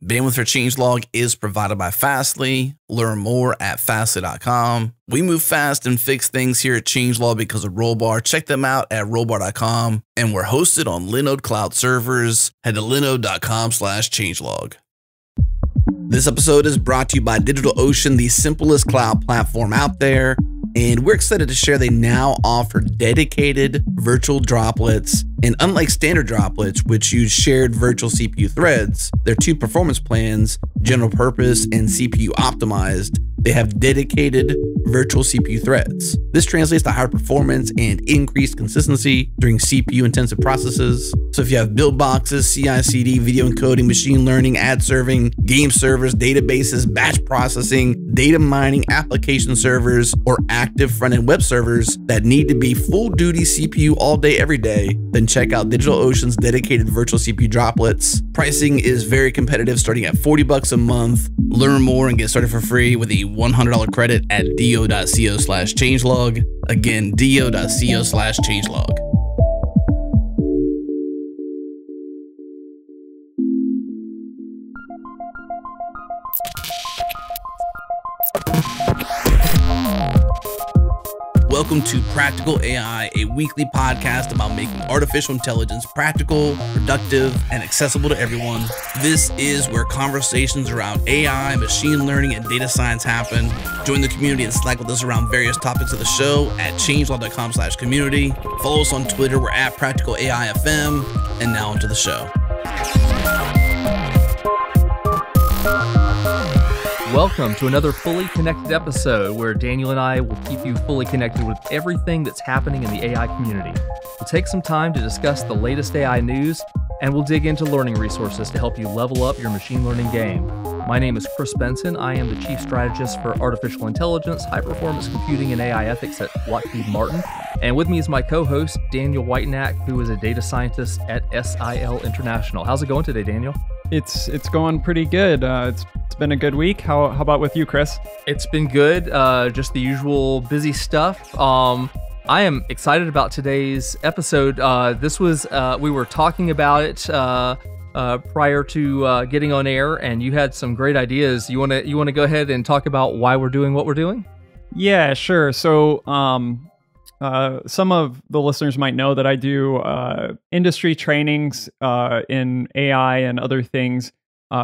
Bandwidth for changelog is provided by Fastly. Learn more at fastly.com. We move fast and fix things here at changelog because of Rollbar. Check them out at rollbar.com. And we're hosted on Linode Cloud servers. Head to linode.com/changelog. This episode is brought to you by DigitalOcean, the simplest cloud platform out there. And we're excited to share they now offer dedicated virtual droplets. And unlike standard droplets, which use shared virtual CPU threads, their two performance plans, general purpose and CPU optimized, they have dedicated virtual CPU threads. This translates to higher performance and increased consistency during CPU intensive processes. So if you have build boxes, CI/CD, video encoding, machine learning, ad serving, game servers, databases, batch processing, data mining, application servers, or active front-end web servers that need to be full duty CPU all day, every day, then check out DigitalOcean's dedicated virtual CPU droplets. Pricing is very competitive, starting at $40 a month. Learn more and get started for free with a $100 credit at do.co/changelog. Again, do.co/changelog. Welcome to Practical AI, a weekly podcast about making artificial intelligence practical, productive, and accessible to everyone. This is where conversations around AI, machine learning, and data science happen. Join the community and Slack with us around various topics of the show at changelog.com/community. Follow us on Twitter. We're at Practical AI FM. And now onto the show. Welcome to another fully connected episode where Daniel and I will keep you fully connected with everything that's happening in the AI community. We'll take some time to discuss the latest AI news, and we'll dig into learning resources to help you level up your machine learning game. My name is Chris Benson. I am the Chief Strategist for Artificial Intelligence, High Performance Computing, and AI Ethics at Lockheed Martin. And with me is my co-host, Daniel Whitenack, who is a data scientist at SIL International. How's it going today, Daniel? It's going pretty good. It's been a good week. How about with you, Chris? It's been good. Just the usual busy stuff. I am excited about today's episode. This was we were talking about it prior to getting on air, and you had some great ideas. You want to go ahead and talk about why we're doing what we're doing? Yeah, sure. So some of the listeners might know that I do industry trainings in AI and other things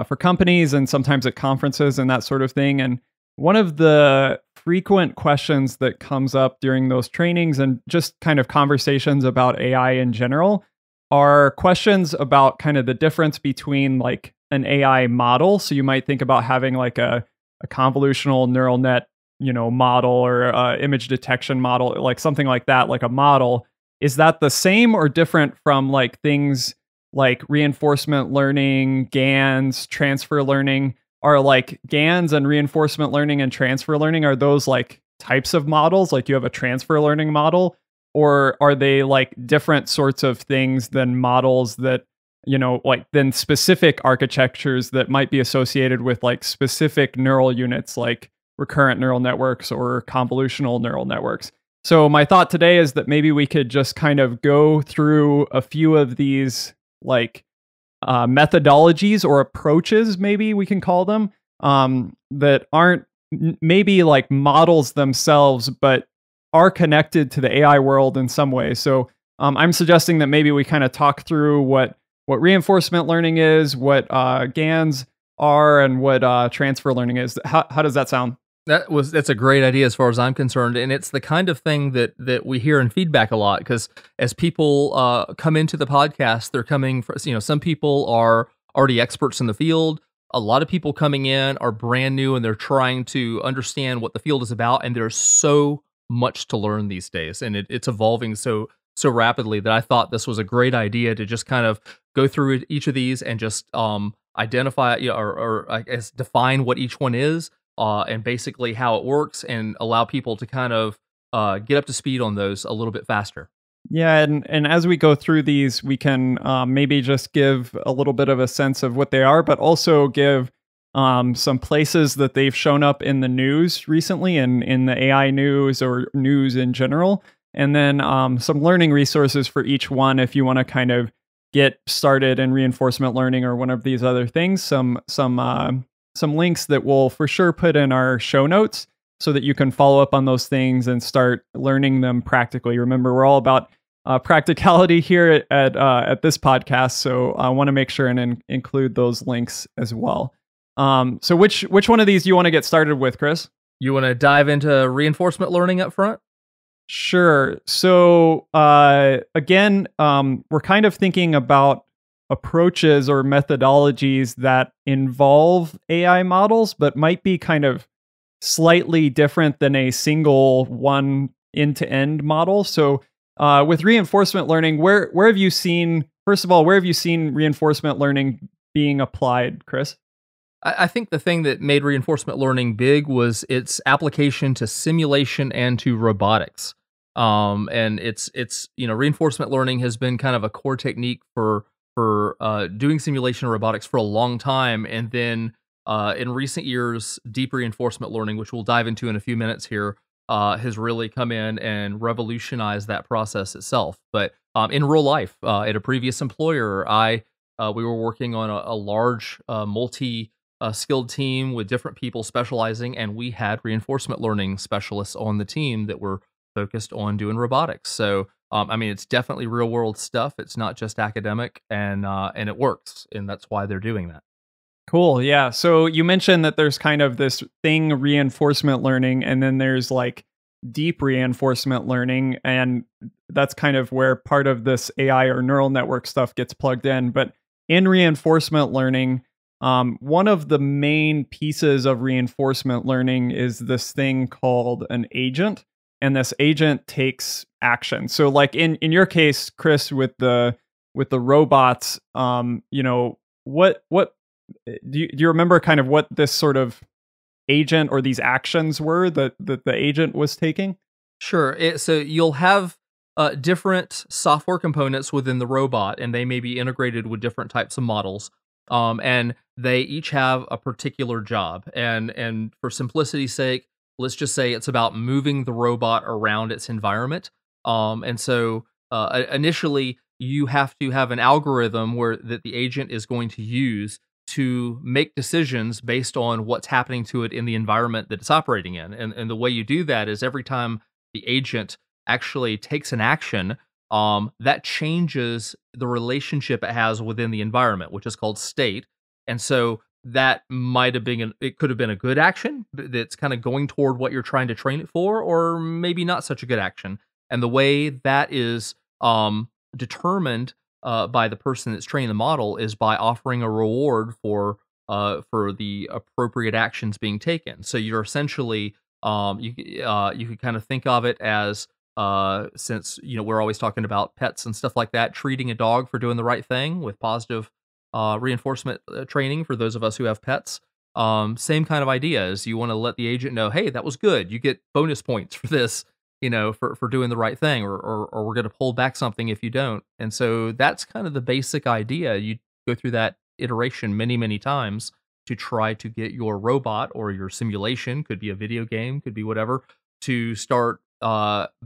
for companies and sometimes at conferences and that sort of thing. And one of the frequent questions that comes up during those trainings and just kind of conversations about AI in general are questions about kind of the difference between like an AI model. So you might think about having like a convolutional neural net model or image detection model, like something like that, like a model. Is that the same or different from like things like reinforcement learning, GANs, transfer learning? Are like GANs and reinforcement learning and transfer learning, are those like types of models? Like you have a transfer learning model, or are they like different sorts of things than models that, like than specific architectures that might be associated with like specific neural units, like recurrent neural networks or convolutional neural networks? So my thought today is that maybe we could just kind of go through a few of these like methodologies or approaches, maybe we can call them, that aren't maybe like models themselves, but are connected to the AI world in some way. So I'm suggesting that maybe we kind of talk through what reinforcement learning is, what GANs are, and what transfer learning is. How does that sound? That's a great idea as far as I'm concerned, and it's the kind of thing that we hear in feedback a lot, because as people come into the podcast, they're coming from, some people are already experts in the field. A lot of people coming in are brand new and they're trying to understand what the field is about, and there's so much to learn these days, and it's evolving so rapidly that I thought this was a great idea to just kind of go through each of these and just identify or I guess define what each one is. And basically how it works, and allow people to kind of get up to speed on those a little bit faster. Yeah, and as we go through these, we can maybe just give a little bit of a sense of what they are, but also give some places that they've shown up in the news recently, and in the AI news or news in general, and then some learning resources for each one if you want to kind of get started in reinforcement learning or one of these other things, some links that we'll for sure put in our show notes so that you can follow up on those things and start learning them practically. Remember, we're all about practicality here at this podcast, so I want to make sure and include those links as well. So which one of these do you want to get started with, Chris? You want to dive into reinforcement learning up front? Sure. So again, we're kind of thinking about approaches or methodologies that involve AI models, but might be kind of slightly different than a single one end-to-end model. So with reinforcement learning, where have you seen, first of all, where have you seen reinforcement learning being applied, Chris? I think the thing that made reinforcement learning big was its application to simulation and to robotics. And it's reinforcement learning has been kind of a core technique for doing simulation and robotics for a long time. And then in recent years, deep reinforcement learning, which we'll dive into in a few minutes here, has really come in and revolutionized that process itself. But in real life, at a previous employer, we were working on a large multi-skilled team with different people specializing, and we had reinforcement learning specialists on the team that were focused on doing robotics. So, I mean, it's definitely real world stuff. It's not just academic, and it works, and that's why they're doing that. Cool. Yeah. So you mentioned that there's kind of this thing, reinforcement learning, and then there's like deep reinforcement learning. And that's kind of where part of this AI or neural network stuff gets plugged in. But in reinforcement learning, one of the main pieces of reinforcement learning is this thing called an agent. And this agent takes action. So like in your case, Chris, with the robots, what do you remember kind of what this sort of agent or these actions were that the agent was taking? Sure. So you'll have different software components within the robot, and they may be integrated with different types of models. And they each have a particular job. And for simplicity's sake, let's just say it's about moving the robot around its environment. And so initially, you have to have an algorithm that the agent is going to use to make decisions based on what's happening to it in the environment that it's operating in. And the way you do that is every time the agent actually takes an action, that changes the relationship it has within the environment, which is called state. And so that might have been, it could have been a good action that's kind of going toward what you're trying to train it for, or maybe not such a good action. And the way that is determined by the person that's training the model is by offering a reward for the appropriate actions being taken. So you're essentially you could kind of think of it as since we're always talking about pets and stuff like that, treating a dog for doing the right thing with positive reinforcement training for those of us who have pets. Same kind of idea is you want to let the agent know, hey, that was good. You get bonus points for this, for doing the right thing, or we're going to pull back something if you don't. And so that's kind of the basic idea. You go through that iteration many, many times to try to get your robot or your simulation, could be a video game, could be whatever, to start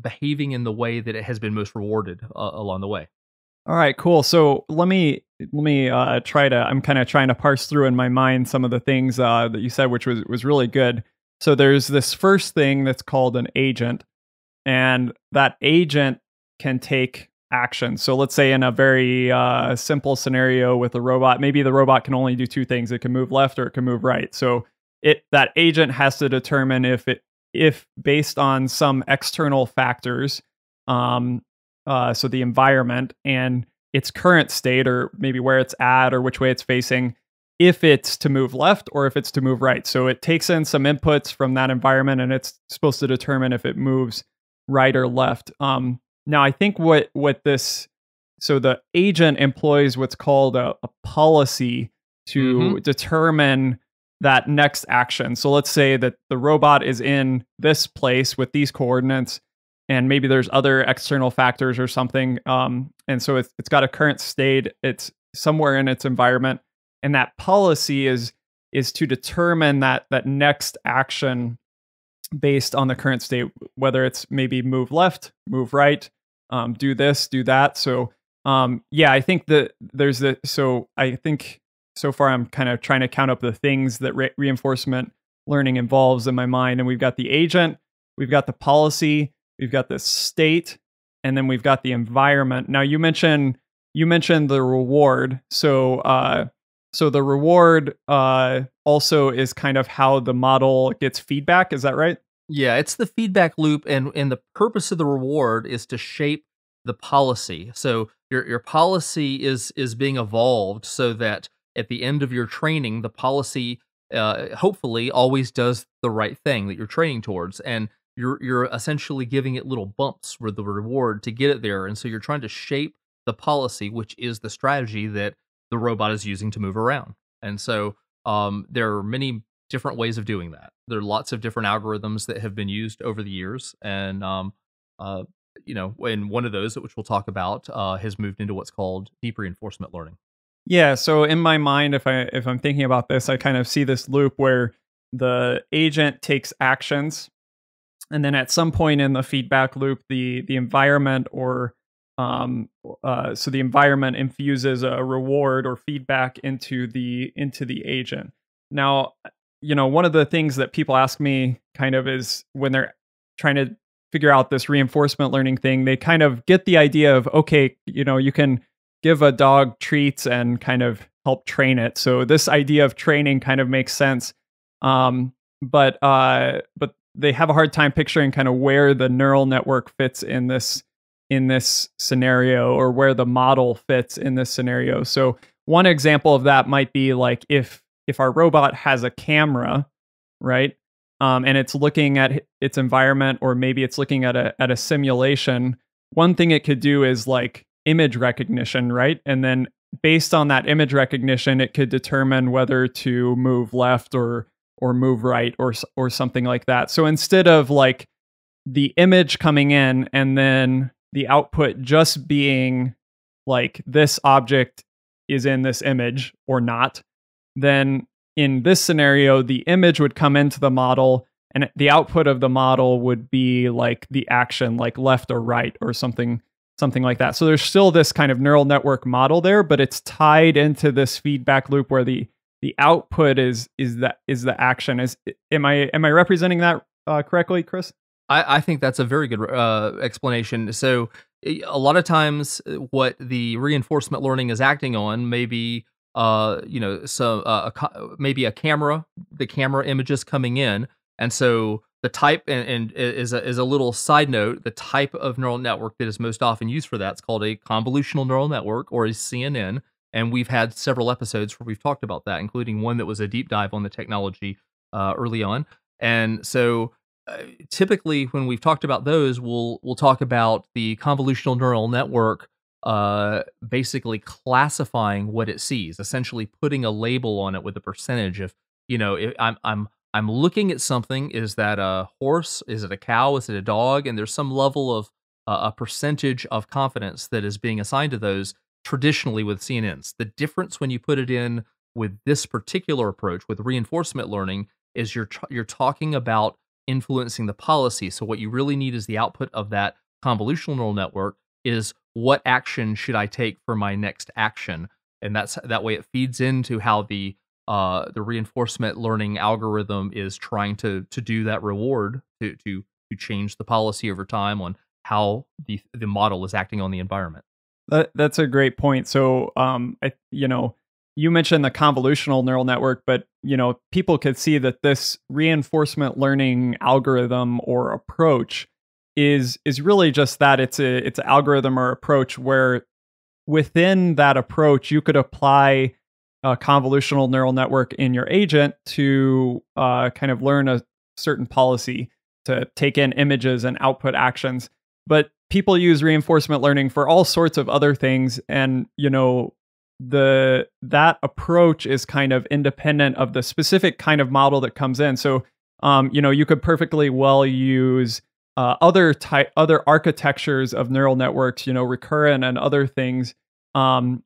behaving in the way that it has been most rewarded along the way. All right, cool. So let me try to, I'm kind of trying to parse through in my mind some of the things that you said, which was really good. So there's this first thing that's called an agent, and that agent can take action. So let's say in a very simple scenario with a robot, maybe the robot can only do two things. It can move left or it can move right. So that agent has to determine if based on some external factors, so the environment and its current state, or maybe where it's at or which way it's facing, if it's to move left or if it's to move right. So it takes in some inputs from that environment, and it's supposed to determine if it moves right or left. Now, I think so the agent employs what's called a policy to determine that next action. So let's say that the robot is in this place with these coordinates, and maybe there's other external factors or something. And so it's got a current state. It's somewhere in its environment. And that policy is to determine that next action based on the current state, whether it's maybe move left, move right, do this, do that. So Yeah, I think that there's the, so I think so far I'm kind of trying to count up the things that reinforcement learning involves in my mind. And we've got the agent, we've got the policy, we've got the state, and then we've got the environment. Now you mentioned the reward. So the reward also is kind of how the model gets feedback. Is that right? Yeah, it's the feedback loop, and the purpose of the reward is to shape the policy. So your policy is being evolved so that at the end of your training, the policy hopefully always does the right thing that you're training towards, and you're essentially giving it little bumps with the reward to get it there. And so you're trying to shape the policy, which is the strategy that the robot is using to move around. And so there are many different ways of doing that. There are lots of different algorithms that have been used over the years, and and one of those, which we'll talk about, has moved into what's called deep reinforcement learning. Yeah. So in my mind, if I'm thinking about this, I kind of see this loop where the agent takes actions, and then at some point in the feedback loop, the environment so the environment infuses a reward or feedback into the agent. Now, one of the things that people ask me kind of is when they're trying to figure out this reinforcement learning thing, they kind of get the idea of, okay, you can give a dog treats and kind of help train it. So this idea of training kind of makes sense. But they have a hard time picturing kind of where the neural network fits in this scenario, or where the model fits in this scenario. So one example of that might be like if our robot has a camera, right? And it's looking at its environment, or maybe it's looking at a simulation. One thing it could do is like image recognition, right? And then based on that image recognition, it could determine whether to move left or move right or something like that. So instead of like the image coming in and then the output just being like this object is in this image or not, then in this scenario, the image would come into the model and the output of the model would be like the action, like left or right or something like that. So there's still this kind of neural network model there, but it's tied into this feedback loop where the output is the action. Am I representing that correctly, Chris? I think that's a very good explanation. So a lot of times what the reinforcement learning is acting on may be maybe a camera, the camera images coming in. And so the type, and is a little side note, the type of neural network that is most often used for that is called a convolutional neural network, or a CNN. And we've had several episodes where we've talked about that, including one that was a deep dive on the technology early on. And so typically when we've talked about those, we'll talk about the convolutional neural network basically classifying what it sees, essentially putting a label on it with a percentage of, I'm looking at something. Is that a horse? Is it a cow? Is it a dog? And there's some level of a percentage of confidence that is being assigned to those traditionally with CNNs. The difference when you put it in with this particular approach with reinforcement learning is you're talking about influencing the policy. So what you really need is the output of that convolutional neural network is what action should I take for my next action, and that way it feeds into how the reinforcement learning algorithm is trying to do that reward to change the policy over time on how the model is acting on the environment. That's a great point. So you mentioned the convolutional neural network, but people could see that this reinforcement learning algorithm or approach is really just that. It's an algorithm or approach where within that approach you could apply a convolutional neural network in your agent to kind of learn a certain policy, to take in images and output actions. But people use reinforcement learning for all sorts of other things, and that approach is kind of independent of the specific kind of model that comes in. So you could perfectly well use other architectures of neural networks, recurrent and other things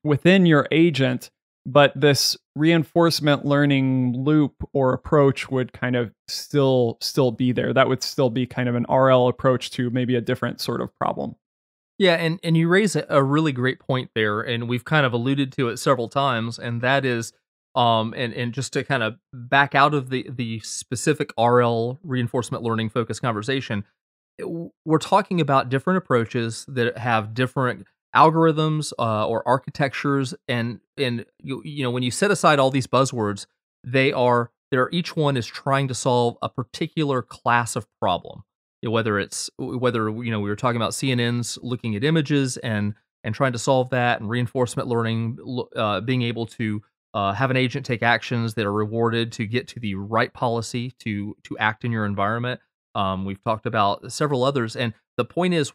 within your agent, but this reinforcement learning loop or approach would kind of still be there. That would still be kind of an RL approach to maybe a different sort of problem. Yeah, and you raise a really great point there, and we've kind of alluded to it several times, and that is, and just to kind of back out of the specific RL reinforcement learning focused conversation, we're talking about different approaches that have different algorithms or architectures, and you know when you set aside all these buzzwords, they're each one is trying to solve a particular class of problem. You know, whether you know we were talking about CNNs looking at images and trying to solve that, and reinforcement learning being able to have an agent take actions that are rewarded to get to the right policy to act in your environment. We've talked about several others, and the point is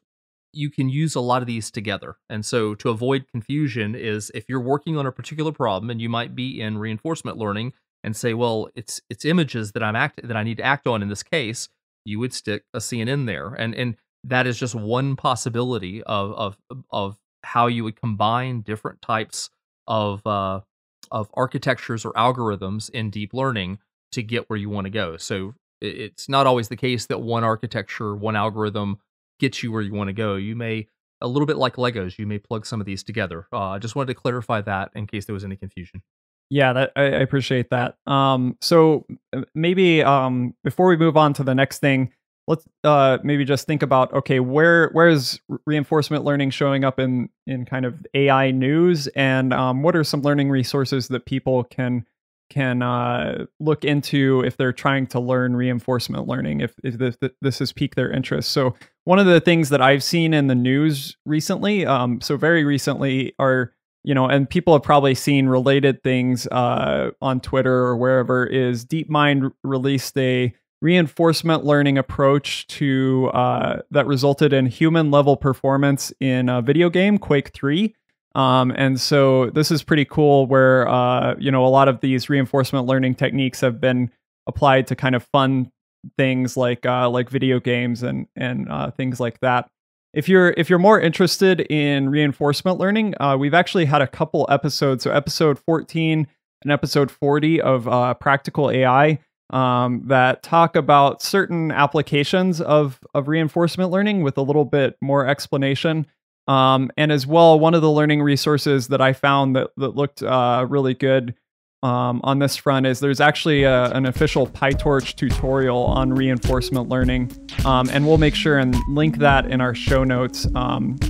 you can use a lot of these together. And so to avoid confusion is if you're working on a particular problem and you might be in reinforcement learning and say, well, it's images that that I need to act on in this case, you would stick a CNN there. And that is just one possibility of how you would combine different types of architectures or algorithms in deep learning to get where you want to go. So it's not always the case that one architecture, one algorithm gets you where you want to go. You may, a little bit like Legos, you may plug some of these together. I just wanted to clarify that in case there was any confusion. Yeah, I appreciate that. So maybe before we move on to the next thing, let's maybe just think about, okay, where is reinforcement learning showing up in kind of AI news, and what are some learning resources that people can look into if they're trying to learn reinforcement learning, if this has piqued their interest. So one of the things that I've seen in the news recently, so very recently, are, you know, and people have probably seen related things on Twitter or wherever, is DeepMind released a reinforcement learning approach to that resulted in human level performance in a video game, Quake 3. And so this is pretty cool, where you know, a lot of these reinforcement learning techniques have been applied to kind of fun things like video games and things like that. If you're more interested in reinforcement learning, we've actually had a couple episodes, so episode 14 and episode 40 of Practical AI, that talk about certain applications of reinforcement learning with a little bit more explanation. And as well, one of the learning resources that I found that looked really good on this front is there's actually an official PyTorch tutorial on reinforcement learning, and we'll make sure and link that in our show notes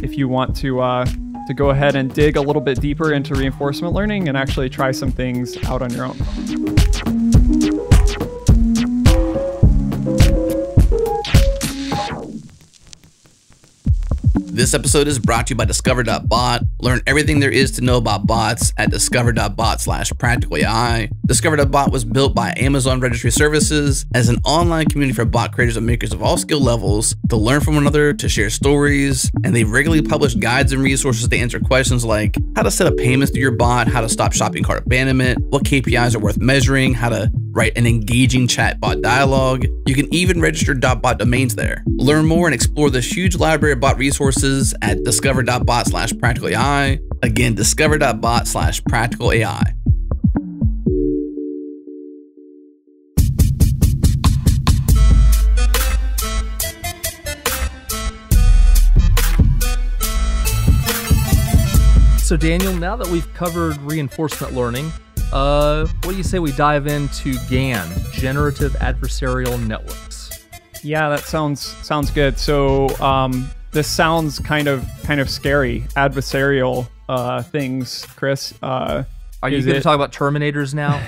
if you want to go ahead and dig a little bit deeper into reinforcement learning and actually try some things out on your own. This episode is brought to you by Discover.bot. Learn everything there is to know about bots at discover.bot/practicalai. Discover.bot was built by Amazon Registry Services as an online community for bot creators and makers of all skill levels to learn from one another, to share stories, and they regularly publish guides and resources to answer questions like how to set up payments to your bot, how to stop shopping cart abandonment, what KPIs are worth measuring, how to write an engaging chatbot dialogue. You can even register .bot domains there. Learn more and explore this huge library of bot resources at discover.bot/practicalai. Again, discover.bot/practicalai. So Daniel, now that we've covered reinforcement learning, what do you say we dive into GAN, Generative Adversarial Networks? Yeah, that sounds good. So this sounds kind of scary. Adversarial things, Chris. Are you going to talk about Terminators now?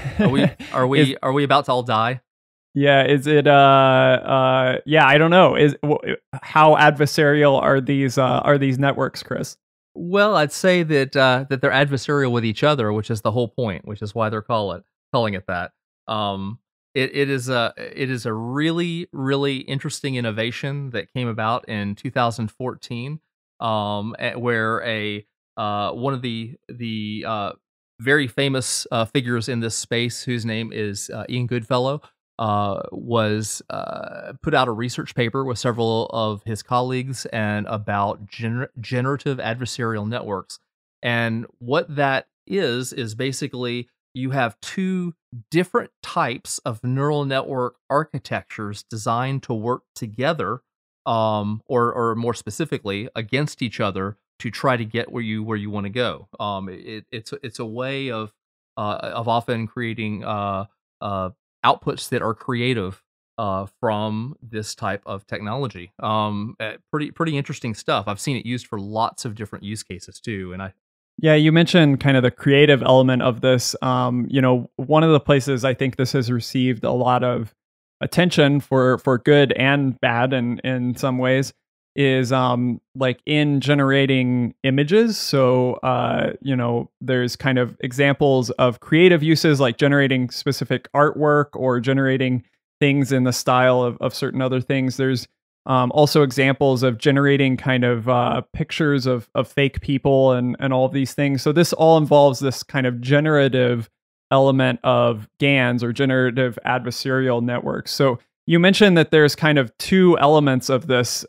Are we about to all die? Yeah, is it yeah, I don't know. How adversarial are these networks, Chris? Well, I'd say that that they're adversarial with each other, which is the whole point, which is why they're calling it that. It is a really, really interesting innovation that came about in 2014, where one of the very famous figures in this space, whose name is Ian Goodfellow, was put out a research paper with several of his colleagues and about generative adversarial networks. And what that is basically you have two different types of neural network architectures designed to work together or more specifically against each other to try to get where you want to go. It's a way of often creating outputs that are creative from this type of technology. Pretty interesting stuff. I've seen it used for lots of different use cases too, and Yeah, you mentioned kind of the creative element of this. One of the places I think this has received a lot of attention for good and bad, and in some ways, is like in generating images. So there's kind of examples of creative uses like generating specific artwork or generating things in the style of certain other things. There's also examples of generating kind of pictures of fake people and all of these things. So this all involves this kind of generative element of GANs, or generative adversarial networks. So you mentioned that there's kind of two elements of this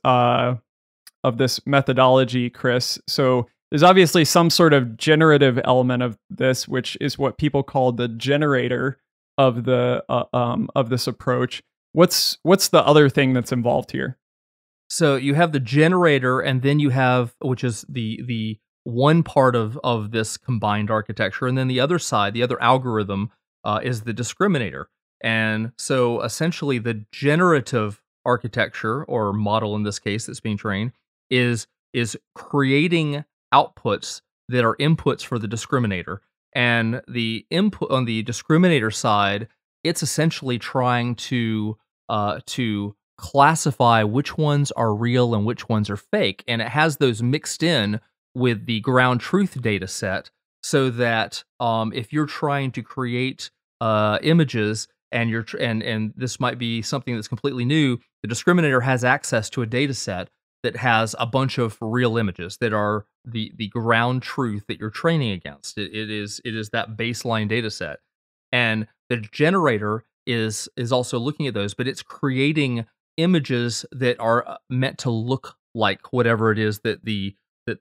methodology, Chris. So there's obviously some sort of generative element of this, which is what people call the generator of this approach. What's the other thing that's involved here? So you have the generator, and then you have, which is the one part of this combined architecture, and then the other side, the other algorithm, is the discriminator. And so essentially the generative architecture, or model in this case that's being trained, is creating outputs that are inputs for the discriminator. And the input on the discriminator side, it's essentially trying to classify which ones are real and which ones are fake, and it has those mixed in with the ground truth data set, so that if you're trying to create images, and this might be something that's completely new, the discriminator has access to a data set that has a bunch of real images that are the ground truth that you're training against. It is that baseline data set, and the generator is also looking at those, but it's creating images that are meant to look like whatever it is that the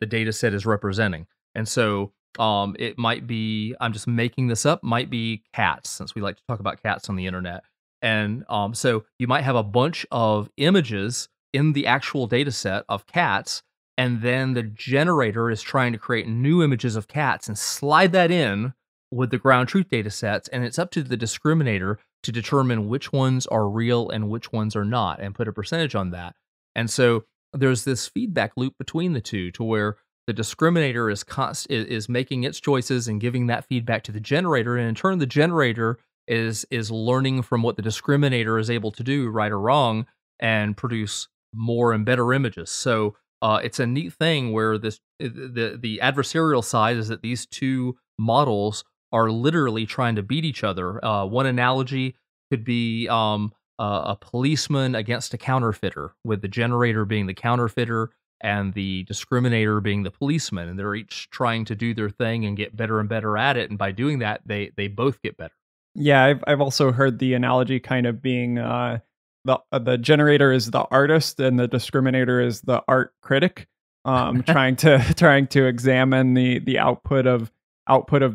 data set is representing. And so it might be, I'm just making this up, might be cats, since we like to talk about cats on the internet. And so you might have a bunch of images in the actual data set of cats, and then the generator is trying to create new images of cats and slide that in with the ground truth data sets, and it's up to the discriminator to determine which ones are real and which ones are not, and put a percentage on that. And so there's this feedback loop between the two, to where the discriminator is making its choices and giving that feedback to the generator, and in turn the generator is learning from what the discriminator is able to do, right or wrong, and produce more and better images. So it's a neat thing where the adversarial side is that these two models are literally trying to beat each other. One analogy could be a policeman against a counterfeiter, with the generator being the counterfeiter and the discriminator being the policeman, and they're each trying to do their thing and get better and better at it, and by doing that, they both get better. Yeah, I've also heard the analogy kind of being the generator is the artist and the discriminator is the art critic, trying to examine the output of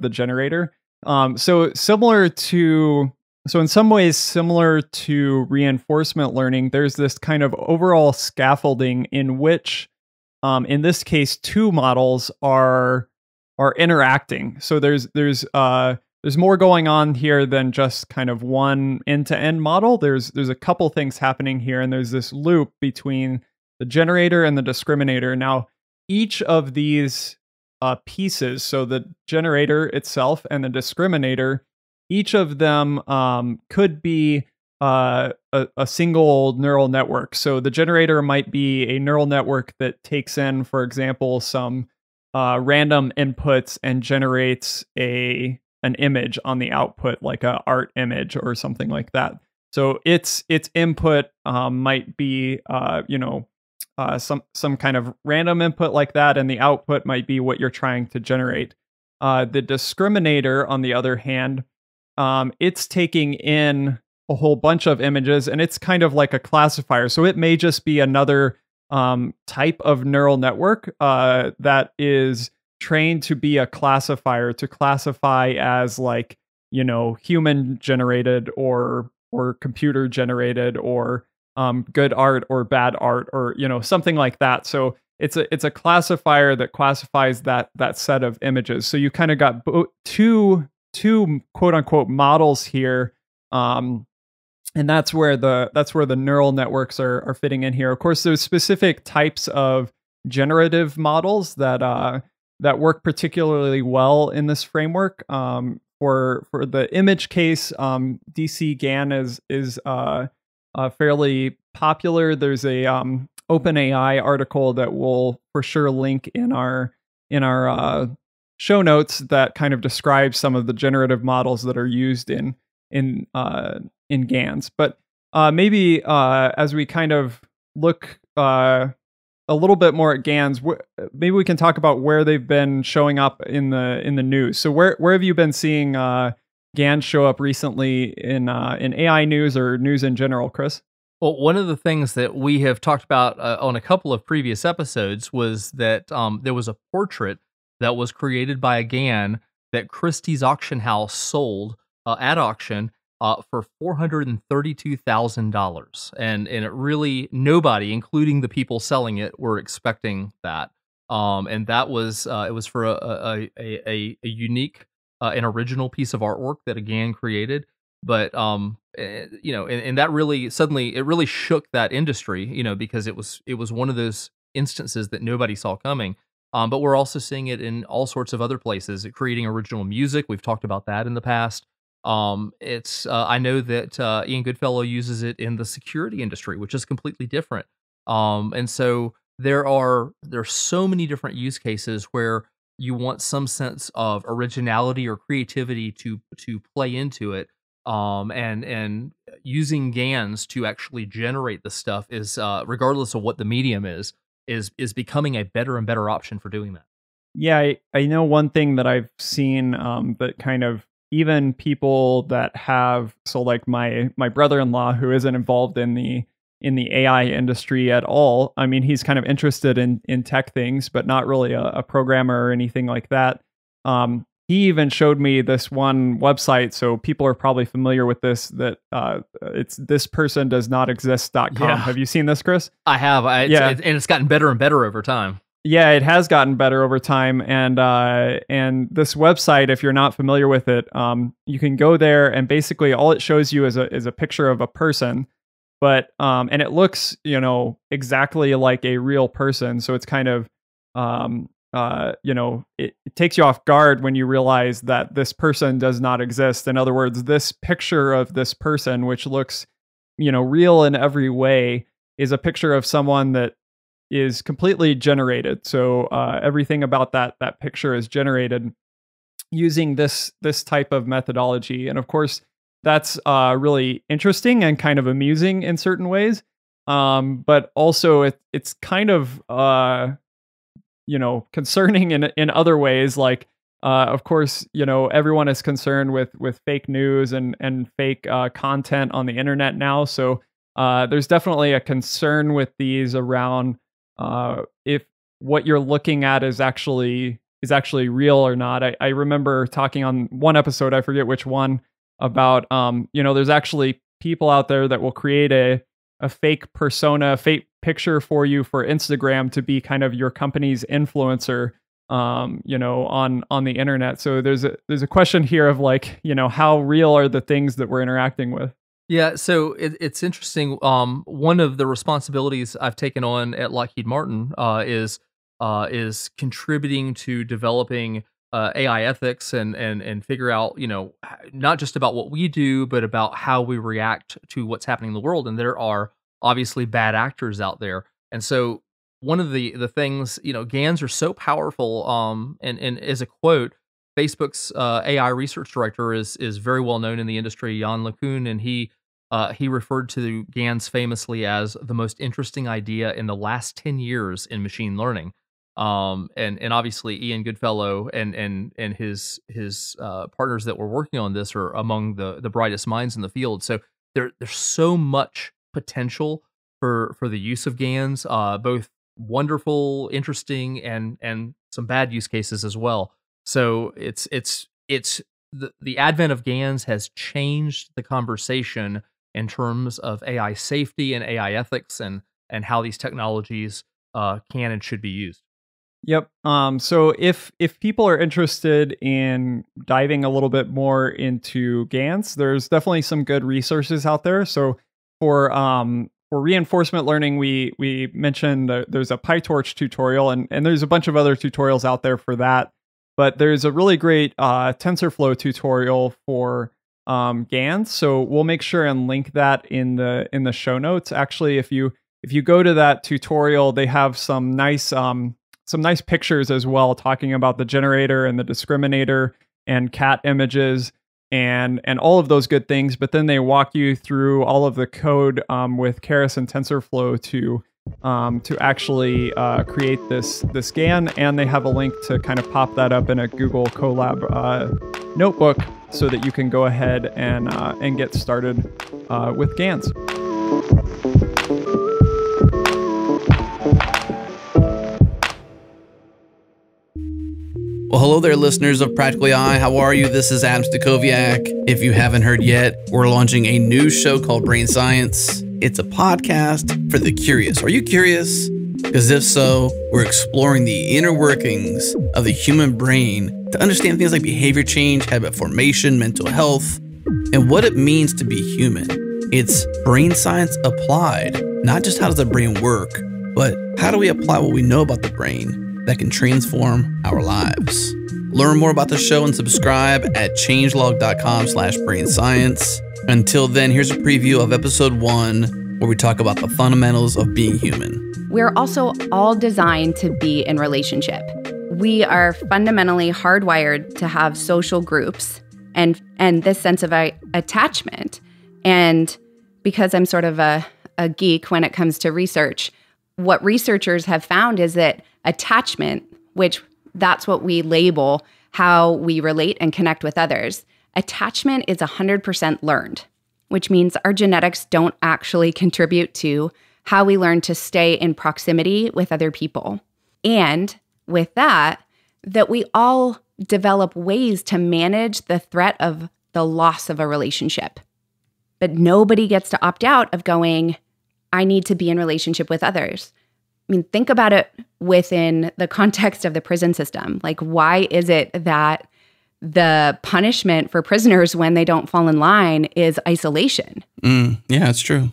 the generator. So in some ways similar to reinforcement learning, there's this kind of overall scaffolding in which, in this case, two models are interacting. So there's more going on here than just kind of one end-to-end model. There's a couple things happening here, and there's this loop between the generator and the discriminator. Now, each of these pieces, so the generator itself and the discriminator, each of them could be a single neural network. So the generator might be a neural network that takes in, for example, some random inputs and generates an image on the output, like an art image or something like that. So its input might be some kind of random input like that, and the output might be what you're trying to generate. The discriminator, on the other hand, it's taking in a whole bunch of images, and it's kind of like a classifier. So it may just be another type of neural network that is trained to be a classifier, to classify as, like, human generated or computer generated, or good art or bad art, or something like that. So it's a classifier that classifies that set of images. So you kind of got two quote unquote models here. And that's where the neural networks are fitting in here. Of course, there's specific types of generative models that work particularly well in this framework. For the image case, DC GAN is fairly popular. There's a OpenAI article that we'll for sure link in our show notes that kind of describes some of the generative models that are used in GANs. But maybe as we kind of look a little bit more at GANs, maybe we can talk about where they've been showing up in the news. So where have you been seeing GANs show up recently in AI news or news in general, Chris? Well, one of the things that we have talked about on a couple of previous episodes was that there was a portrait that was created by a GAN that Christie's auction house sold at auction for $432,000, and it really, nobody, including the people selling it, were expecting that. And that was it was for a unique and original piece of artwork that a GAN created. But and that really suddenly it really shook that industry, because it was one of those instances that nobody saw coming. But we're also seeing it in all sorts of other places, creating original music. We've talked about that in the past. I know that Ian Goodfellow uses it in the security industry, which is completely different. And so there's so many different use cases where you want some sense of originality or creativity to play into it. And using GANs to actually generate the stuff is, regardless of what the medium is becoming a better and better option for doing that. Yeah, I know one thing that I've seen that kind of, even people that have, so like my brother-in-law, who isn't involved in the AI industry at all. I mean, he's kind of interested in tech things, but not really a programmer or anything like that. He even showed me this one website, so people are probably familiar with this, that it's thispersondoesnotexist.com. Yeah. Have you seen this, Chris? I have. And it's gotten better and better over time. Yeah, it has gotten better over time, and this website, if you're not familiar with it, you can go there, and basically all it shows you is a picture of a person, but and it looks exactly like a real person, so it's kind of it takes you off guard when you realize that this person does not exist. In other words, this picture of this person, which looks real in every way, is a picture of someone that is completely generated. So everything about that picture is generated using this type of methodology. And of course, that's really interesting and kind of amusing in certain ways. But also it's kind of concerning in other ways. Like of course, everyone is concerned with fake news and fake content on the internet now. So there's definitely a concern with these around if what you're looking at is actually real or not. I remember talking on one episode, I forget which one, about there's actually people out there that will create a fake persona, fake picture for you for Instagram to be kind of your company's influencer on the internet. So there's a question here of like, how real are the things that we're interacting with? Yeah, so it's interesting. One of the responsibilities I've taken on at Lockheed Martin is contributing to developing AI ethics and figure out, not just about what we do, but about how we react to what's happening in the world. And there are obviously bad actors out there. And so one of the things, GANs are so powerful. And as a quote, Facebook's AI research director is very well known in the industry, Jan LeCun, and he referred to GANs famously as the most interesting idea in the last 10 years in machine learning. And obviously Ian Goodfellow and his partners that were working on this are among the brightest minds in the field. So there's so much potential for the use of GANs, both wonderful, interesting, and some bad use cases as well. So it's the advent of GANs has changed the conversation in terms of AI safety and AI ethics and how these technologies can and should be used. Yep. So if people are interested in diving a little bit more into GANs, there's definitely some good resources out there. So for reinforcement learning, we mentioned there's a PyTorch tutorial, and there's a bunch of other tutorials out there for that. But there's a really great TensorFlow tutorial for GANs. So we'll make sure and link that in the show notes. Actually, if you go to that tutorial, they have some nice pictures as well, talking about the generator and the discriminator and cat images and all of those good things. But then they walk you through all of the code with Keras and TensorFlow to actually create this GAN, and they have a link to kind of pop that up in a Google Colab notebook so that you can go ahead and get started with GANs. Well, hello there, listeners of Practical AI. How are you? This is Adam Stacoviak. If you haven't heard yet, we're launching a new show called Brain Science. It's a podcast for the curious. Are you curious? Because if so, we're exploring the inner workings of the human brain to understand things like behavior change, habit formation, mental health, and what it means to be human. It's brain science applied. Not just how does the brain work, but how do we apply what we know about the brain that can transform our lives. Learn more about the show and subscribe at changelog.com/brainscience. Until then, here's a preview of episode 1, where we talk about the fundamentals of being human. We're also all designed to be in relationship. We are fundamentally hardwired to have social groups and this sense of attachment. And because I'm sort of a geek when it comes to research, what researchers have found is that attachment, which that's what we label how we relate and connect with others, attachment is 100% learned, which means our genetics don't actually contribute to how we learn to stay in proximity with other people. And with that we all develop ways to manage the threat of the loss of a relationship. But nobody gets to opt out of going, I need to be in relationship with others. I mean, think about it within the context of the prison system. Like, why is it that the punishment for prisoners when they don't fall in line is isolation? Yeah, it's true.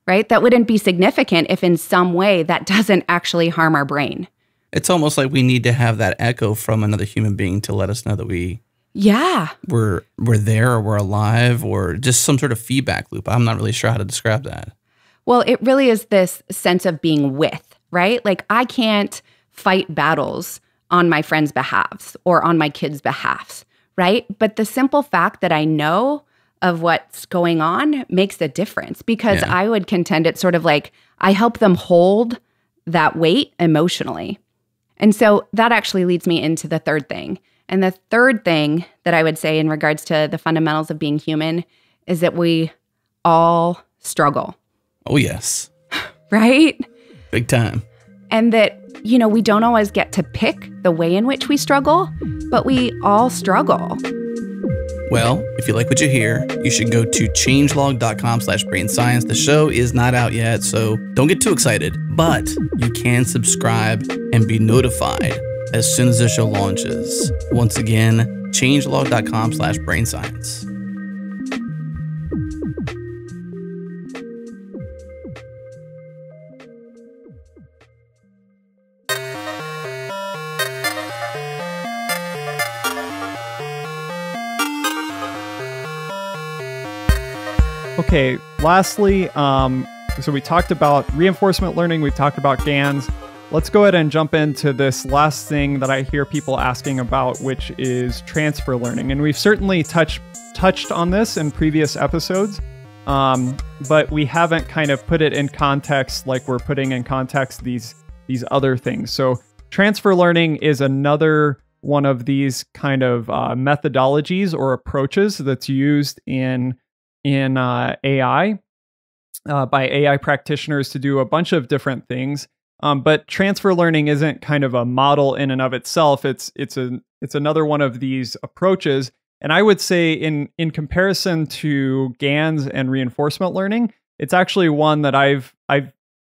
Right? That wouldn't be significant if in some way that doesn't actually harm our brain. It's almost like we need to have that echo from another human being to let us know that we're there, or we're alive, or just some sort of feedback loop. I'm not really sure how to describe that. Well, it really is this sense of being with. Right? Like, I can't fight battles on my friends' behalves or on my kids' behalves, right? But the simple fact that I know of what's going on makes a difference, because I would contend it's sort of like I help them hold that weight emotionally. And so that actually leads me into the third thing. And the third thing that I would say in regards to the fundamentals of being human is that we all struggle. Oh, yes. Right? Big time. And that, we don't always get to pick the way in which we struggle, but we all struggle. Well, if you like what you hear, you should go to changelog.com/brainscience. The show is not out yet, so don't get too excited, but you can subscribe and be notified as soon as the show launches. Once again, changelog.com/brainscience. Okay, lastly, so we talked about reinforcement learning, we talked about GANs. Let's go ahead and jump into this last thing that I hear people asking about, which is transfer learning. And we've certainly touched on this in previous episodes, but we haven't kind of put it in context like we're putting in context these other things. So transfer learning is another one of these kind of methodologies or approaches that's used in AI by AI practitioners to do a bunch of different things. But transfer learning isn't kind of a model in and of itself. It's another one of these approaches And I would say in comparison to GANs and reinforcement learning, it's actually one that I've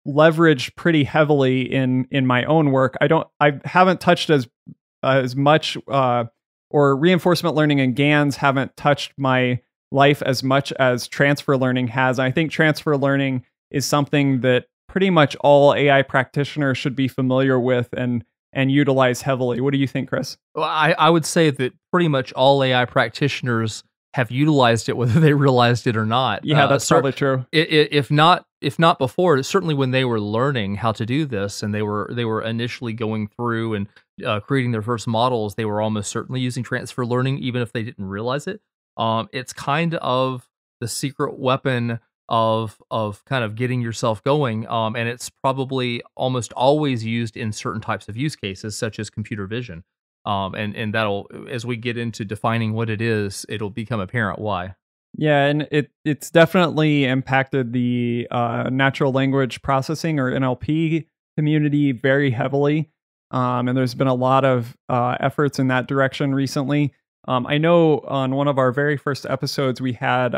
leveraged pretty heavily in my own work. I haven't touched as much, or reinforcement learning and GANs haven't touched my life as much as transfer learning has. I think transfer learning is something that pretty much all AI practitioners should be familiar with and utilize heavily. What do you think, Chris? Well, I would say that pretty much all AI practitioners have utilized it, whether they realized it or not. Yeah, that's probably true. If not before, certainly when they were learning how to do this, and they were initially going through and creating their first models, they were almost certainly using transfer learning, even if they didn't realize it. It's kind of the secret weapon of kind of getting yourself going, and it's probably almost always used in certain types of use cases, such as computer vision. And that'll, as we get into defining what it is, it'll become apparent why. Yeah, and it's definitely impacted the natural language processing, or NLP, community very heavily. And there's been a lot of efforts in that direction recently. I know on one of our very first episodes, we had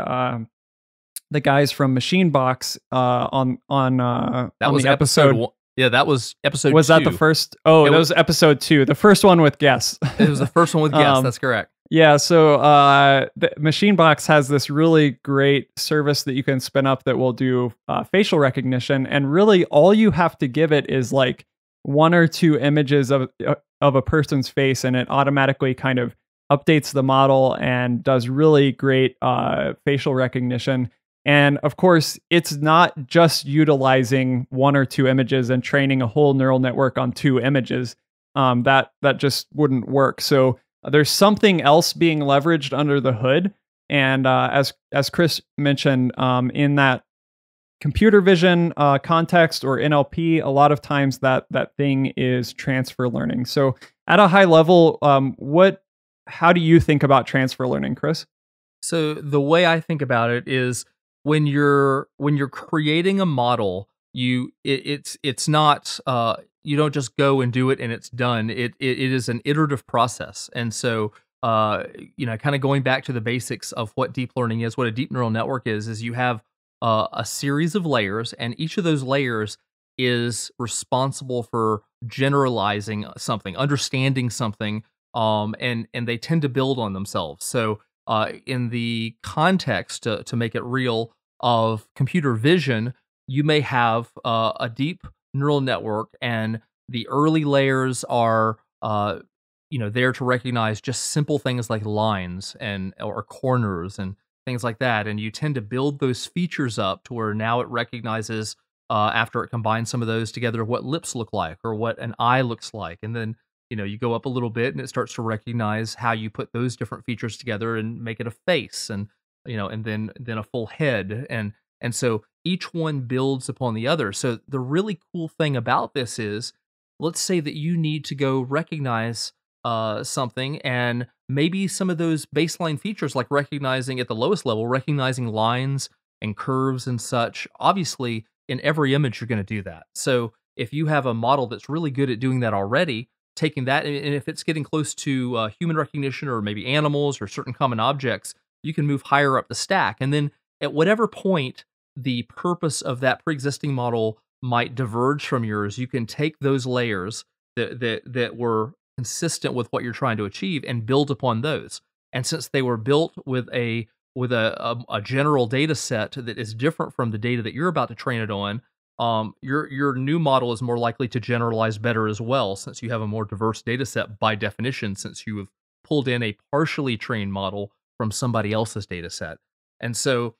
the guys from MachineBox on the episode. Yeah, that was episode 2. Was that the first? Oh, that was episode 2. The first one with guests. It was the first one with guests. That's correct. Yeah, so the MachineBox has this really great service that you can spin up that will do facial recognition, and really all you have to give it is like 1 or 2 images of a person's face, and it automatically kind of updates the model and does really great facial recognition. And of course, it's not just utilizing 1 or 2 images and training a whole neural network on 2 images. That just wouldn't work. So there's something else being leveraged under the hood. And as Chris mentioned, in that computer vision context, or NLP, a lot of times that thing is transfer learning. So at a high level, how do you think about transfer learning, Chris? So the way I think about it is, when you're creating a model, it's not you don't just go and do it and it's done. It is an iterative process. And so kind of going back to the basics of what deep learning is, what a deep neural network is you have a series of layers, and each of those layers is responsible for generalizing something, understanding something, and they tend to build on themselves. So in the context, to make it real, of computer vision, you may have a deep neural network, and the early layers are there to recognize just simple things like lines or corners and things like that. And you tend to build those features up to where now it recognizes, after it combines some of those together, what lips look like or what an eye looks like. And then you go up a little bit and it starts to recognize how you put those different features together and make it a face, and and then a full head. And so each one builds upon the other. So the really cool thing about this is, let's say that you need to go recognize something, and maybe some of those baseline features, like recognizing at the lowest level, recognizing lines and curves and such, obviously in every image you're going to do that. So if you have a model that's really good at doing that already, taking that, and if it's getting close to human recognition or maybe animals or certain common objects, you can move higher up the stack. And then at whatever point the purpose of that pre-existing model might diverge from yours, you can take those layers that were consistent with what you're trying to achieve and build upon those. And since they were built with a general data set that is different from the data that you're about to train it on, your new model is more likely to generalize better as well, since you have a more diverse data set by definition, since you have pulled in a partially trained model from somebody else's data set. And so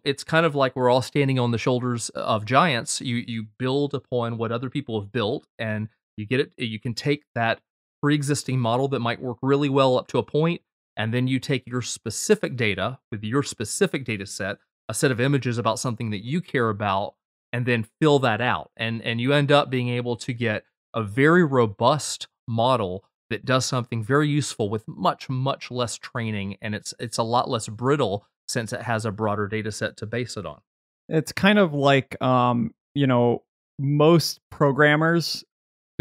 it's kind of like we're all standing on the shoulders of giants. You build upon what other people have built, and you get it. You can take that pre-existing model that might work really well up to a point, and then you take your specific data with your specific data set, a set of images about something that you care about, and then fill that out. And you end up being able to get a very robust model that does something very useful with much, much less training, and it's a lot less brittle since it has a broader data set to base it on. It's kind of like, most programmers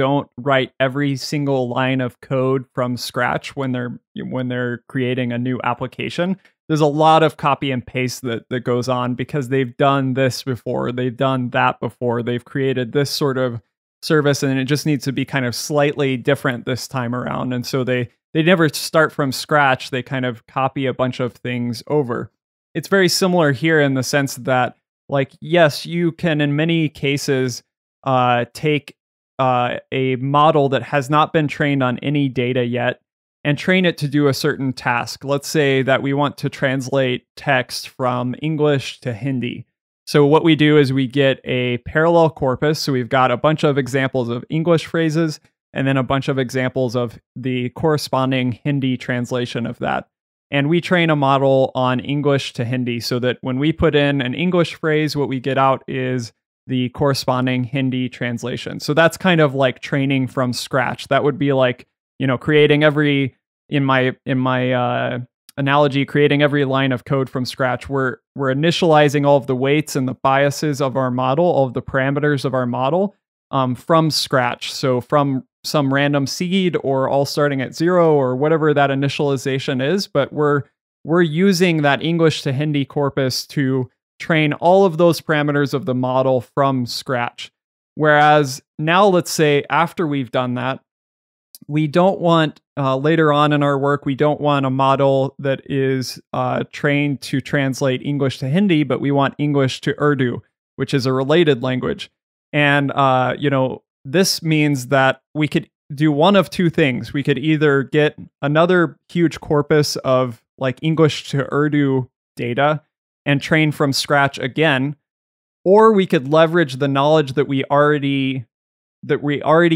don't write every single line of code from scratch when they're creating a new application. There's a lot of copy and paste that goes on because they've done this before, they've done that before, they've created this sort of service, and it just needs to be kind of slightly different this time around. And so they never start from scratch. They kind of copy a bunch of things over. It's very similar here in the sense that, like, yes, you can in many cases take a model that has not been trained on any data yet and train it to do a certain task. Let's say that we want to translate text from English to Hindi. So what we do is we get a parallel corpus. So we've got a bunch of examples of English phrases and then a bunch of examples of the corresponding Hindi translation of that. And we train a model on English to Hindi so that when we put in an English phrase, what we get out is the corresponding Hindi translation. So that's kind of like training from scratch. That would be like, creating in my analogy, creating every line of code from scratch. We're initializing all of the weights and the biases of our model, all of the parameters of our model from scratch. So from some random seed or all starting at 0 or whatever that initialization is, but we're using that English to Hindi corpus to train all of those parameters of the model from scratch. Whereas now, let's say after we've done that, we don't want, later on in our work, we don't want a model that is trained to translate English to Hindi, but we want English to Urdu, which is a related language. And, this means that we could do one of two things. We could either get another huge corpus of like English to Urdu data and train from scratch again, or we could leverage the knowledge that we already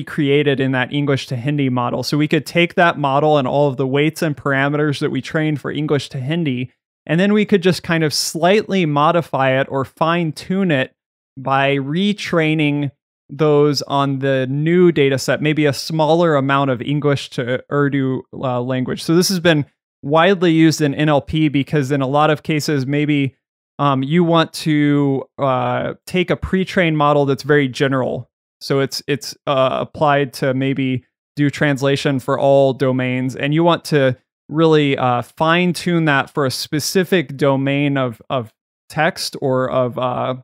created in that English to Hindi model. So we could take that model and all of the weights and parameters that we trained for English to Hindi, and then we could just kind of slightly modify it or fine tune it by retraining those on the new data set, maybe a smaller amount of English to Urdu language. So this has been widely used in NLP because in a lot of cases, maybe you want to take a pre-trained model that's very general. So it's applied to maybe do translation for all domains, and you want to really fine tune that for a specific domain of text or of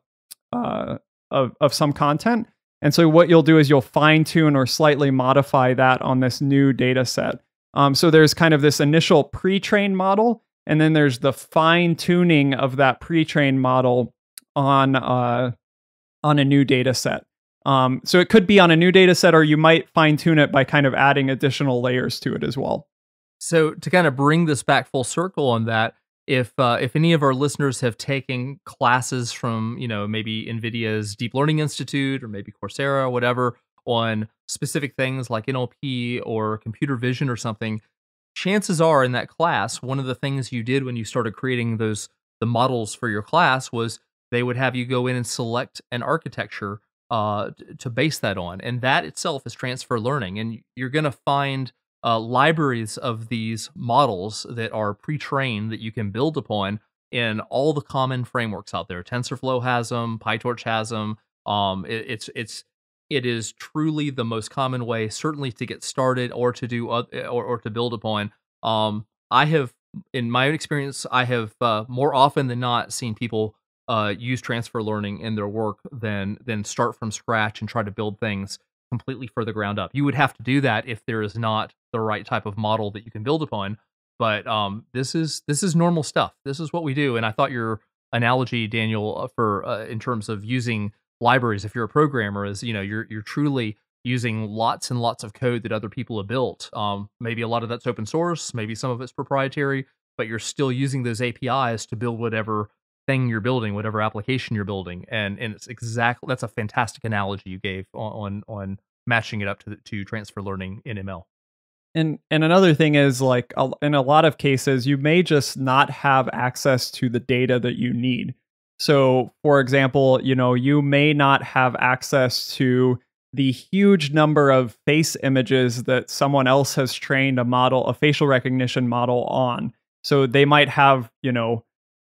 some content. And so what you'll do is you'll fine tune or slightly modify that on this new data set. So there's kind of this initial pre-trained model, and then there's the fine tuning of that pre-trained model on a new data set. So it could be on a new data set, or you might fine tune it by kind of adding additional layers to it as well. So to kind of bring this back full circle on that, if any of our listeners have taken classes from, maybe NVIDIA's Deep Learning Institute or maybe Coursera or whatever on specific things like NLP or computer vision or something, chances are in that class, one of the things you did when you started creating the models for your class was they would have you go in and select an architecture to base that on. And that itself is transfer learning. And you're going to find libraries of these models that are pre-trained that you can build upon in all the common frameworks out there. TensorFlow has them, PyTorch has them. It is truly the most common way, certainly to get started or to do or to build upon. I have, in my own experience, I have more often than not seen people use transfer learning in their work than start from scratch and try to build things completely from the ground up. You would have to do that if there is not the right type of model that you can build upon. But this is normal stuff. This is what we do. And I thought your analogy, Daniel, for in terms of using libraries, if you're a programmer, is you're truly using lots and lots of code that other people have built. Maybe a lot of that's open source, maybe some of it's proprietary, but you're still using those APIs to build whatever thing you're building, whatever application you're building. And it's exactly, that's a fantastic analogy you gave on matching it up to transfer learning in ML. And another thing is, like, in a lot of cases, you may just not have access to the data that you need. So, for example, you may not have access to the huge number of face images that someone else has trained a facial recognition model on. So they might have,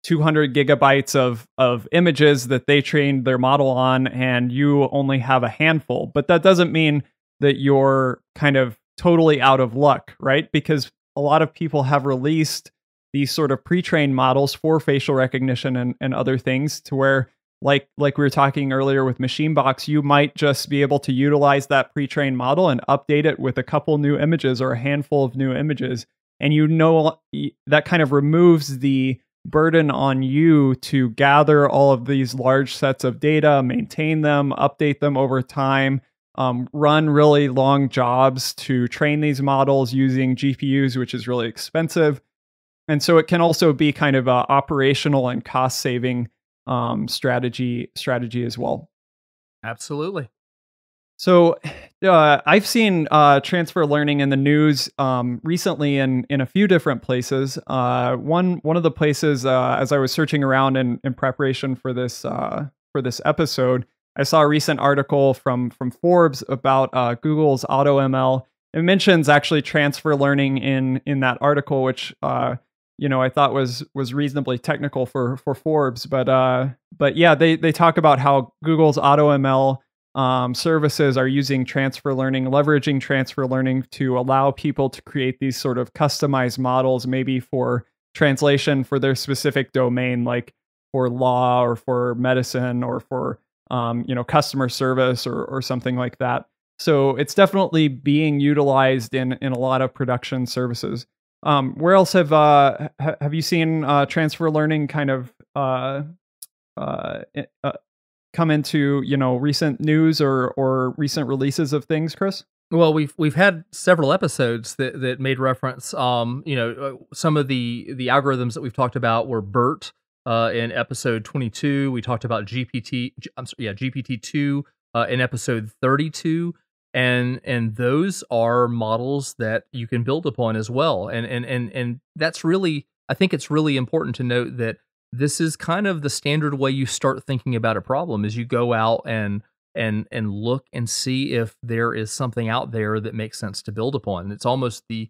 200 gigabytes of images that they trained their model on, and you only have a handful. But that doesn't mean that you're kind of totally out of luck, right? Because a lot of people have released these sort of pre-trained models for facial recognition and other things, to where, like we were talking earlier with Machinebox, you might just be able to utilize that pre-trained model and update it with a couple new images or a handful of new images. And that kind of removes the burden on you to gather all of these large sets of data, maintain them, update them over time, run really long jobs to train these models using GPUs, which is really expensive. And so it can also be kind of a operational and cost saving strategy as well. Absolutely. So I've seen transfer learning in the news recently in a few different places. One of the places, as I was searching around in preparation for this episode, I saw a recent article from Forbes about Google's AutoML. It mentions actually transfer learning in that article, which I thought was reasonably technical for Forbes. But yeah, they talk about how Google's AutoML services are using transfer learning, leveraging transfer learning to allow people to create these sort of customized models, maybe for translation for their specific domain, like for law or for medicine or for customer service or something like that. So it's definitely being utilized in a lot of production services. Where else have you seen transfer learning kind of come into recent news or recent releases of things, Chris? Well, we've had several episodes that made reference. Some of the algorithms that we've talked about were BERT in episode 22. We talked about GPT-2 in episode 32. And those are models that you can build upon as well. And that's really, I think it's really important to note that this is kind of the standard way you start thinking about a problem, is you go out and look and see if there is something out there that makes sense to build upon. It's almost the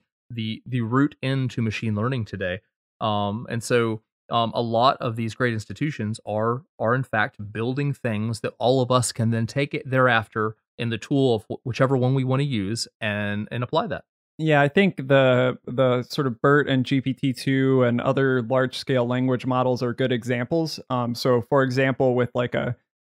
route into machine learning today. And so a lot of these great institutions are in fact building things that all of us can then take it thereafter in the tool of whichever one we want to use and apply that. Yeah, I think the sort of BERT and GPT-2 and other large scale language models are good examples. So for example, with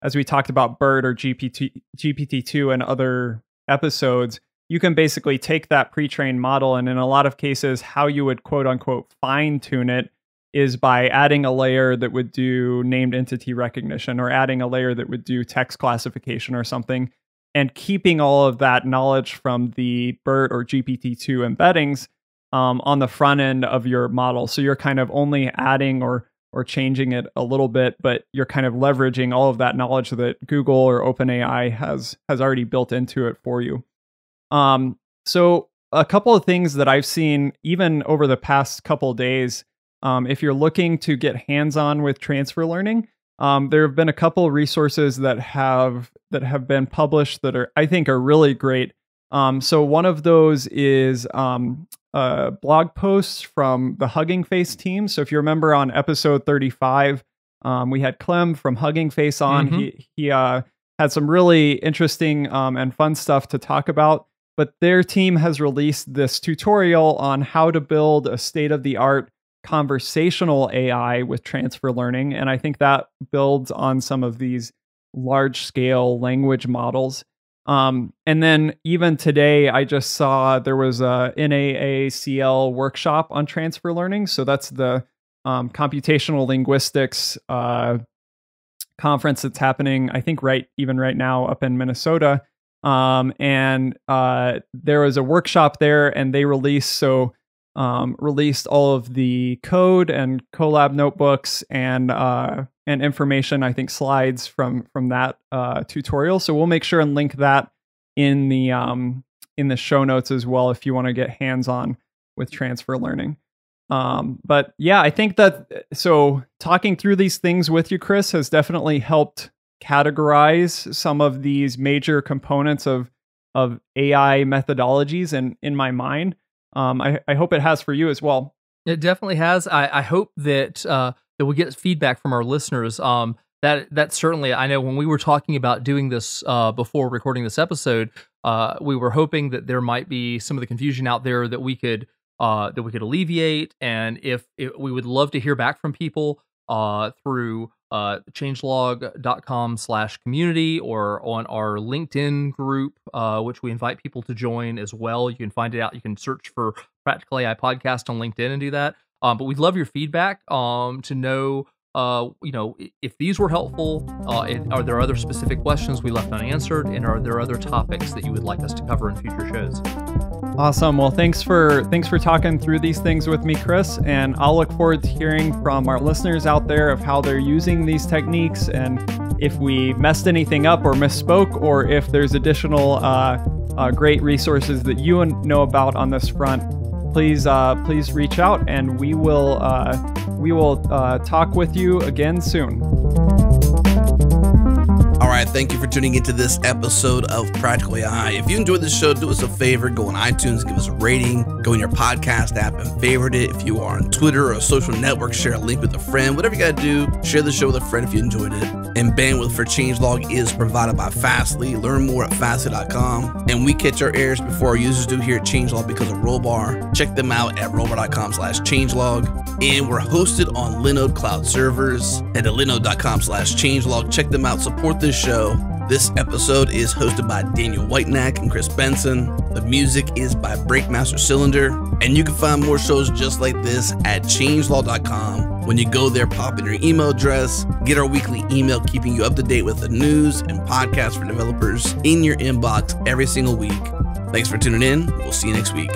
as we talked about BERT or GPT-2 and other episodes, you can basically take that pre-trained model, and in a lot of cases, how you would quote unquote fine tune it is by adding a layer that would do named entity recognition, or adding a layer that would do text classification or something, and keeping all of that knowledge from the BERT or GPT-2 embeddings on the front end of your model. So you're kind of only adding or changing it a little bit, but you're kind of leveraging all of that knowledge that Google or OpenAI has already built into it for you. So a couple of things that I've seen even over the past couple of days, if you're looking to get hands-on with transfer learning, there have been a couple of resources that have been published that I think are really great. So one of those is blog posts from the Hugging Face team. So if you remember on episode 35, we had Clem from Hugging Face on. Mm-hmm. He had some really interesting and fun stuff to talk about. But their team has released this tutorial on how to build a state-of-the-art conversational AI with transfer learning. And I think that builds on some of these large-scale language models. And then even today, I just saw there was a NAACL workshop on transfer learning. So that's the computational linguistics conference that's happening, I think, right now up in Minnesota. And there was a workshop there, and they released all of the code and Colab notebooks and information, I think slides from that tutorial. So we'll make sure and link that in the show notes as well if you want to get hands-on with transfer learning. But yeah, I think that talking through these things with you, Chris, has definitely helped categorize some of these major components of AI methodologies in my mind. I hope it has for you as well. It definitely has. I hope that we get feedback from our listeners. That's certainly, I know when we were talking about doing this before recording this episode, we were hoping that there might be some of the confusion out there that we could alleviate, and if we would love to hear back from people through changelog.com/community or on our LinkedIn group, which we invite people to join as well. You can find it out. You can search for Practical AI Podcast on LinkedIn and do that. But we'd love your feedback to know, if these were helpful. Are there other specific questions we left unanswered, and are there other topics that you would like us to cover in future shows? Awesome. Well, thanks for talking through these things with me, Chris. And I'll look forward to hearing from our listeners out there of how they're using these techniques, and if we messed anything up or misspoke, or if there's additional great resources that you know about on this front. Please reach out, and we will talk with you again soon. All right, thank you for tuning into this episode of Practical AI. If you enjoyed this show, do us a favor, go on iTunes, give us a rating, go in your podcast app and favorite it. If you are on Twitter or a social network, share a link with a friend. Whatever you got to do, share the show with a friend if you enjoyed it. And bandwidth for changelog is provided by Fastly. Learn more at Fastly.com. And we catch our errors before our users do here at Changelog because of Rollbar. Check them out at rollbar.com/changelog. And we're hosted on Linode cloud servers at linode.com/changelog. Check them out. Support this show. This episode is hosted by Daniel Whitenack and Chris Benson. The music is by Breakmaster Cylinder. And you can find more shows just like this at changelog.com. When you go there, pop in your email address, get our weekly email keeping you up to date with the news and podcasts for developers in your inbox every single week. Thanks for tuning in. We'll see you next week.